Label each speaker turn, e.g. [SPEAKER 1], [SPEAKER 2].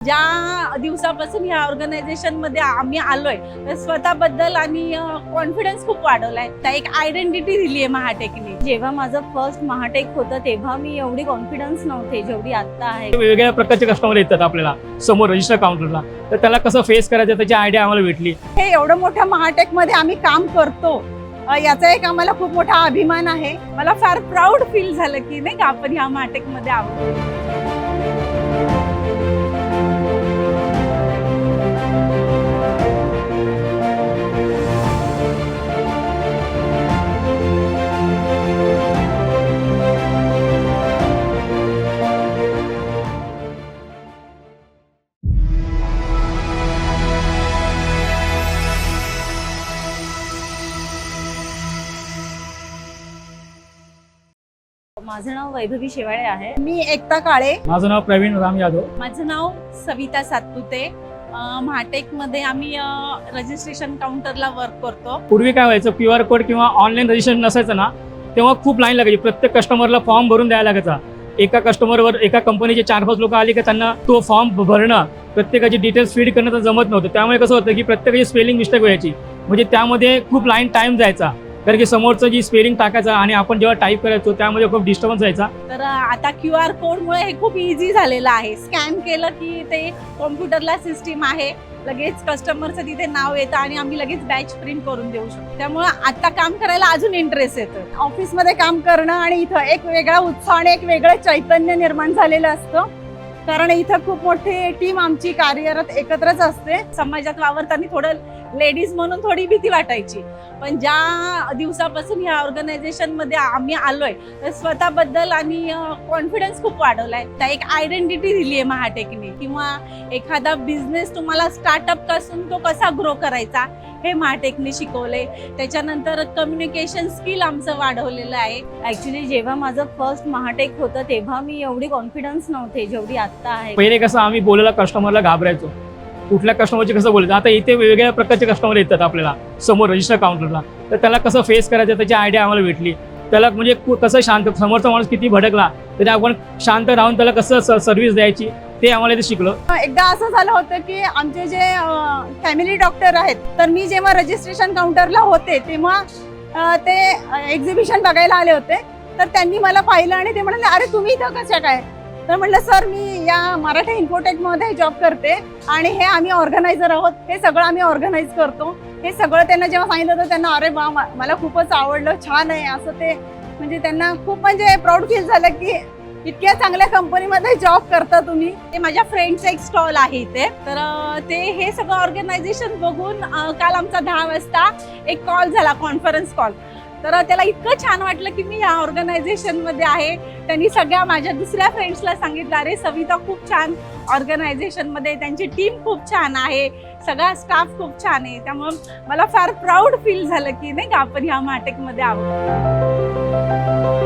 [SPEAKER 1] ज्या दिवसापासून या ऑर्गनायझेशन मध्ये आम्ही आलोय तर स्वतःबद्दल आणि कॉन्फिडन्स खूप वाढवलाय. त्या एक आयडेंटिटी दिली आहे महाटेकने.
[SPEAKER 2] जेव्हा माझं फर्स्ट महाटेक होतं तेव्हा मी एवढी कॉन्फिडन्स नव्हते जेवढी आता आहे.
[SPEAKER 3] वेगवेगळ्या प्रकारचे कस्टमर येतात आपल्याला समोर रजिस्टर काउंटरला, तर त्याला कसं फेस करायचं त्याची आयडिया आम्हाला भेटली.
[SPEAKER 1] हे एवढं मोठ्या महाटेक मध्ये आम्ही काम करतो याचा एक आम्हाला खूप मोठा अभिमान आहे. मला फार प्राऊड फील झालं की नाही का आपण ह्या महाटेक मध्ये आहोत.
[SPEAKER 2] माझं नाव वैभवी शेवाळे आहे.
[SPEAKER 1] मी एकता काळे.
[SPEAKER 3] माझं नाव प्रवीण राम यादव.
[SPEAKER 1] माझं नाव सविता सातपुते. महाटेक मध्ये आम्ही रजिस्ट्रेशन काउंटरला वर्क करतो.
[SPEAKER 3] पूर्वी काय व्हायचं, QR कोड किंवा ऑनलाईन रजिस्ट्रेशन नसायचं ना, तेव्हा खूप लाईन लागायची. प्रत्येक कस्टमरला फॉर्म भरून द्यायला लागायचा. एका कस्टमरवर एका कंपनीचे 4-5 लोक आली की त्यांना तो फॉर्म भरणं, प्रत्येकाची डिटेल्स फीड करणं तर जमत नव्हतं. त्यामुळे कसं होतं की प्रत्येकाची स्पेलिंग मिस्टेक व्हायची. म्हणजे त्यामध्ये खूप लाईन टाइम जायचा, कारण की समोरचं जी स्पेलिंग टाकायचा आणि आपण जेव्हा टाईप करायचो त्यामध्ये खूप डिस्टर्बन्स व्हायचा.
[SPEAKER 1] तर आता QR कोडमुळे हे खूप इझी झालेलं आहे. स्कॅन केलं की ते कॉम्प्युटरला सिस्टीम आहे, लगेच कस्टमरचं तिथे नाव येतं आणि आम्ही लगेच बॅच प्रिंट करून देऊ शकतो. त्यामुळे आता काम करायला अजून इंटरेस्ट येतो. ऑफिसमध्ये काम करणं आणि इथं एक वेगळा उत्साह आणि एक वेगळं चैतन्य निर्माण झालेलं असतं, कारण इथं खूप मोठी टीम आमची कार्यरत एकत्रच असते. समाजात वावरताना थोडं लेडीज म्हणून थोडी भीती वाटायची, पण ज्या दिवसापासून या ऑर्गनायझेशन मध्ये आम्ही आलोय तर स्वतःबद्दल आणि कॉन्फिडन्स खूप वाढवलाय. त्या एक आयडेंटिटी दिली आहे महाटेकने. किंवा एखादा बिझनेस तुम्हाला स्टार्टअप पासून तो कसा ग्रो करायचा हे महाटेकने शिकवलंय. त्याच्यानंतर कम्युनिकेशन स्किल आमचं वाढवलेलं आहे.
[SPEAKER 2] ऍक्च्युली जेव्हा माझं फर्स्ट महाटेक होतं तेव्हा मी एवढी कॉन्फिडन्स नव्हते जेवढी आता आहे.
[SPEAKER 3] पहिले कसं आम्ही बोलायला कस्टमरला घाबरायचो, कुठल्या कस्टमरची कसं बोलायचं. आता इथे वेगवेगळ्या प्रकारचे कस्टमर येतात आपल्याला समोर रजिस्टर काउंटरला, तर त्याला कसं फेस करायचं त्याची आयडिया आम्हाला भेटली. त्याला म्हणजे कसं शांत, समोरचा माणूस किती भडकला तरी आपण शांत राहून त्याला कसं सर्व्हिस द्यायची ते आम्हाला इथे शिकलो.
[SPEAKER 1] एकदा असं झालं होतं की आमचे जे फॅमिली डॉक्टर आहेत, तर मी जेव्हा रजिस्ट्रेशन काउंटरला होते तेव्हा ते एक्झिबिशन बघायला आले होते. तर त्यांनी मला पाहिलं आणि ते म्हणाले, अरे तुम्ही इथं कशा काय? तर म्हटलं, सर मी या मराठा इन्फोटेक मध्ये जॉब करते आणि हे आम्ही ऑर्गनायझर आहोत, हे सगळं आम्ही ऑर्गनाईज करतो. हे सगळं त्यांना जेव्हा सांगितलं तर त्यांना अरे वा मला खूपच आवडलं, छान आहे असं. ते म्हणजे त्यांना खूप म्हणजे प्राऊड फील झालं की इतक्या चांगल्या कंपनीमध्ये जॉब करता तुम्ही. ते माझ्या फ्रेंडचं एक स्टॉल आहे इथे, तर ते हे सगळं ऑर्गनायझेशन बघून काल आमचा 10 वाजता एक कॉल झाला, कॉन्फरन्स कॉल. तर त्याला इतकं छान वाटलं की मी या ऑर्गनायझेशन मध्ये आहे. त्यांनी सगळ्या माझ्या दुसऱ्या फ्रेंड्सला सांगितलं, अरे सविता खूप छान ऑर्गनायझेशन मध्ये, त्यांची टीम खूप छान आहे, सगळा स्टाफ खूप छान आहे. त्यामुळे मला फार प्राऊड फील झालं की नाही का आपण ह्या महाटेक मध्ये आहोत.